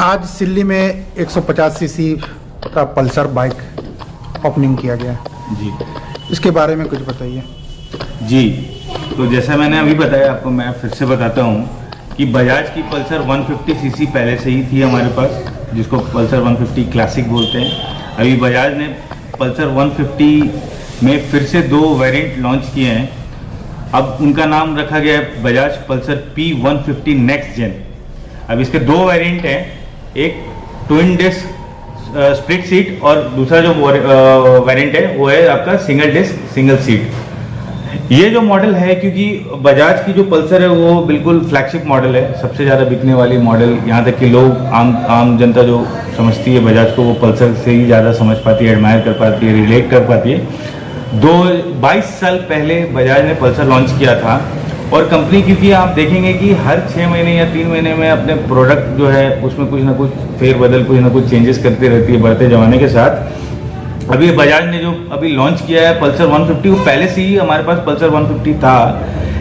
आज सिल्ली में 150 सीसी का पल्सर बाइक ओपनिंग किया गया है जी। इसके बारे में कुछ बताइए। जी, तो जैसा मैंने अभी बताया आपको, मैं फिर से बताता हूँ कि बजाज की पल्सर 150 सीसी पहले से ही थी हमारे पास, जिसको पल्सर 150 क्लासिक बोलते हैं। अभी बजाज ने पल्सर 150 में फिर से 2 वेरिएंट लॉन्च किए हैं। अब उनका नाम रखा गया है Bajaj Pulsar P150 next gen. अब इसके 2 वेरिएंट हैं, एक ट्विन डिस्क स्प्लिट सीट और दूसरा जो वेरिएंट है वो है आपका सिंगल डिस्क सिंगल सीट। ये जो मॉडल है, क्योंकि बजाज की जो पल्सर है वो बिल्कुल फ्लैगशिप मॉडल है, सबसे ज़्यादा बिकने वाली मॉडल। यहाँ तक कि लोग आम जनता जो समझती है बजाज को, वो पल्सर से ही ज़्यादा समझ पाती है, एडमायर कर पाती है, रिलेट कर पाती है। 22 साल पहले बजाज ने पल्सर लॉन्च किया था और कंपनी, क्योंकि आप देखेंगे कि हर 6 महीने या 3 महीने में अपने प्रोडक्ट जो है उसमें कुछ ना कुछ फेरबदल, कुछ ना कुछ चेंजेस करती रहती है बढ़ते ज़माने के साथ। अभी बजाज ने जो अभी लॉन्च किया है पल्सर 150, वो पहले से ही हमारे पास पल्सर 150 था,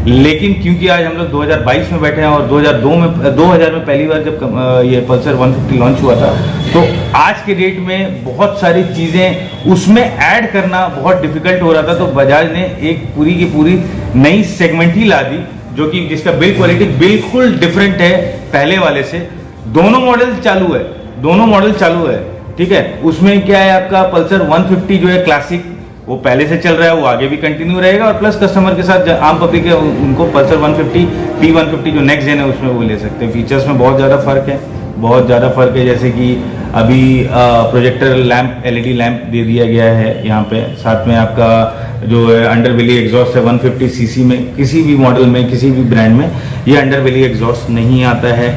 लेकिन क्योंकि आज हम लोग 2022 में बैठे हैं और 2000 में पहली बार जब ये पल्सर 150 लॉन्च हुआ था, तो आज के डेट में बहुत सारी चीज़ें उसमें ऐड करना बहुत डिफिकल्ट हो रहा था। तो बजाज ने एक पूरी की पूरी नई सेगमेंट ही ला दी, जो कि जिसका बिल्ड क्वालिटी बिल्कुल डिफरेंट है पहले वाले से। दोनों मॉडल चालू है, ठीक है। उसमें क्या है, आपका पल्सर 150 जो है क्लासिक, वो पहले से चल रहा है, वो आगे भी कंटिन्यू रहेगा। और प्लस कस्टमर के साथ आम पब्लिक है उनको पल्सर 150 P150 जो नेक्स्ट जेन है उसमें वो ले सकते हैं। फीचर्स में बहुत ज़्यादा फर्क है, जैसे कि अभी प्रोजेक्टर लैंप, LED लैंप दे दिया गया है यहाँ पे। साथ में आपका जो है अंडरबेली एग्जॉस्ट है 150 सीसी में, किसी भी मॉडल में, किसी भी ब्रांड में ये अंडरबेली एग्जॉस्ट नहीं आता है।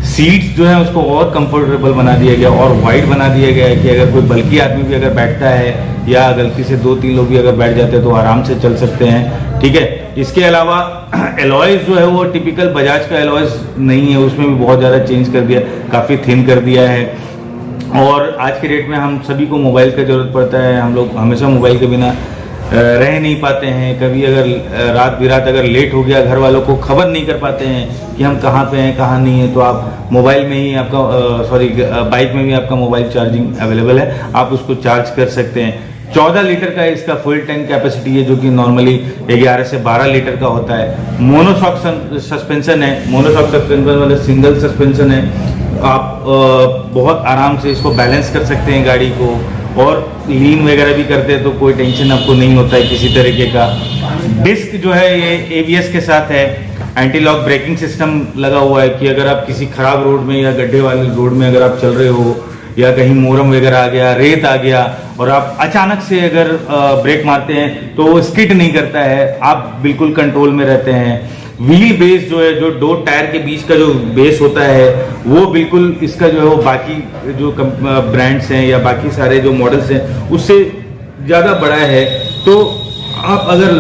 सीट्स जो है उसको और कंफर्टेबल बना दिया गया और वाइड बना दिया गया है कि अगर कोई बल्कि आदमी भी अगर बैठता है या गलती से 2-3 लोग भी अगर बैठ जाते हैं तो आराम से चल सकते हैं, ठीक है। इसके अलावा एलॉयज जो है वो टिपिकल बजाज का एलॉयज नहीं है, उसमें भी बहुत ज़्यादा चेंज कर दिया, काफ़ी थिन कर दिया है। और आज के डेट में हम सभी को मोबाइल का ज़रूरत पड़ता है, हम लोग हमेशा मोबाइल के बिना रह नहीं पाते हैं। कभी अगर रात बिरात अगर लेट हो गया, घर वालों को खबर नहीं कर पाते हैं कि हम कहाँ पे हैं कहाँ नहीं है, तो आप मोबाइल में ही आपका बाइक में भी आपका मोबाइल चार्जिंग अवेलेबल है, आप उसको चार्ज कर सकते हैं। 14 लीटर का इसका फुल टैंक कैपेसिटी है, जो कि नॉर्मली 11 से 12 लीटर का होता है। मोनोशॉक सस्पेंशन है, मोनोशॉक सस्पेंशन वाले सिंगल सस्पेंशन है। आप बहुत आराम से इसको बैलेंस कर सकते हैं गाड़ी को, और लीन वगैरह भी करते हैं तो कोई टेंशन आपको नहीं होता है किसी तरीके का। डिस्क जो है ये ABS के साथ है, एंटी लॉक ब्रेकिंग सिस्टम लगा हुआ है कि अगर आप किसी खराब रोड में या गड्ढे वाले रोड में अगर आप चल रहे हो, या कहीं मोरम वगैरह आ गया, रेत आ गया, और आप अचानक से अगर ब्रेक मारते हैं तो वो स्किड नहीं करता है, आप बिल्कुल कंट्रोल में रहते हैं। व्हील बेस जो है, जो 2 टायर के बीच का जो बेस होता है, वो बिल्कुल इसका जो है वो बाकी जो ब्रांड्स हैं या बाकी सारे जो मॉडल्स हैं उससे ज़्यादा बड़ा है। तो आप अगर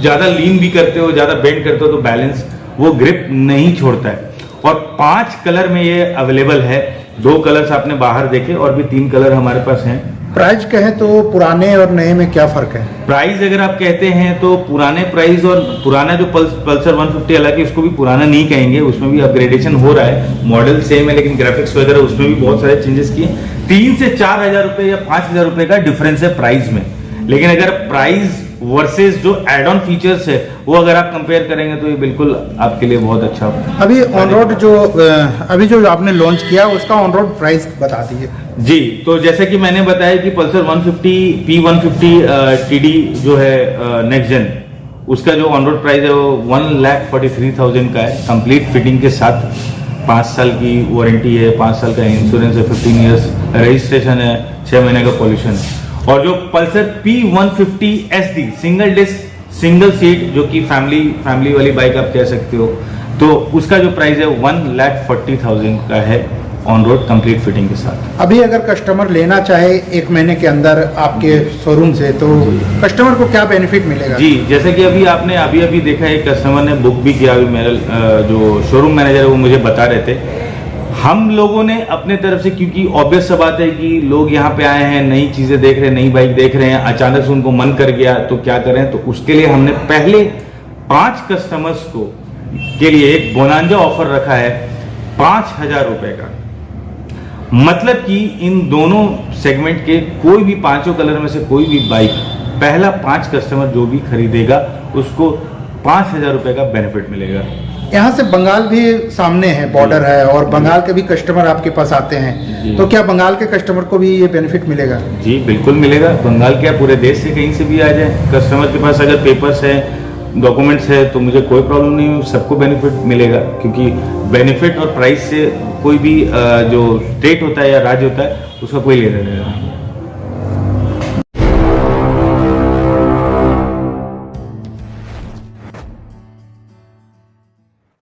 ज़्यादा लीन भी करते हो, ज़्यादा बेंड करते हो, तो बैलेंस वो ग्रिप नहीं छोड़ता है। और 5 कलर में ये अवेलेबल है, 2 कलर्स आपने बाहर देखे और भी 3 कलर हमारे पास हैं। प्राइस कहें तो पुराने और नए में क्या फ़र्क है? प्राइस अगर आप कहते हैं तो पुराने प्राइस और पुराना जो पल्सर 150, हालांकि उसको भी पुराना नहीं कहेंगे, उसमें भी अपग्रेडेशन हो रहा है, मॉडल सेम है लेकिन ग्राफिक्स वगैरह उसमें भी बहुत सारे चेंजेस किए। 3 से 4 हज़ार रुपये या 5 हज़ार रुपये का डिफरेंस है प्राइस में, लेकिन अगर प्राइस वर्सेस जो एड ऑन फीचर्स है वो अगर आप कंपेयर करेंगे तो ये बिल्कुल आपके लिए बहुत अच्छा होगा। अभी ऑन रोड जो आपने लॉन्च किया उसका ऑन रोड प्राइस बता दीजिए। जी, तो जैसे कि मैंने बताया कि पल्सर 150 P150 TD जो है नेक्स्ट जेन, उसका जो ऑन रोड प्राइस है वो 1,43,000 का है, कंप्लीट फिटिंग के साथ। 5 साल की वारंटी है, 5 साल का इंश्योरेंस है, 15 ईयर्स रजिस्ट्रेशन है, 6 महीने का पॉल्यूशन है। और जो Pulsar P150 SD single disc single seat, जो कि फैमिली वाली बाइक आप कह सकते हो, तो उसका जो प्राइस है 1,40,000 का है ऑन रोड कंप्लीट फिटिंग के साथ। अभी अगर कस्टमर लेना चाहे 1 महीने के अंदर आपके शोरूम से, तो कस्टमर को क्या बेनिफिट मिलेगा? जी, जैसे कि अभी आपने अभी देखा एक कस्टमर ने बुक भी किया, अभी मेरा जो शोरूम मैनेजर है वो मुझे बता रहे थे। हम लोगों ने अपने तरफ से, क्योंकि ऑब्वियस सा बात है कि लोग यहाँ पे आए हैं, नई चीजें देख रहे हैं, नई बाइक देख रहे हैं, अचानक से उनको मन कर गया तो क्या करें, तो उसके लिए हमने पहले 5 कस्टमर्स के लिए एक बोनांजा ऑफर रखा है 5,000 रुपए का। मतलब कि इन दोनों सेगमेंट के कोई भी पांचों कलर में से कोई भी बाइक पहला 5 कस्टमर जो भी खरीदेगा उसको 5,000 रुपए का बेनिफिट मिलेगा। यहाँ से बंगाल भी सामने है, बॉर्डर है, और बंगाल के भी कस्टमर आपके पास आते जी। हैं, तो क्या बंगाल के कस्टमर को भी ये बेनिफिट मिलेगा? जी बिल्कुल मिलेगा। बंगाल क्या, पूरे देश से कहीं से भी आ जाए, कस्टमर के पास अगर पेपर्स है, डॉक्यूमेंट्स है, तो मुझे कोई प्रॉब्लम नहीं, सबको बेनिफिट मिलेगा। क्योंकि बेनिफिट और प्राइस से कोई भी जो स्टेट होता है या राज्य होता है उसका कोई लेना देना नहीं।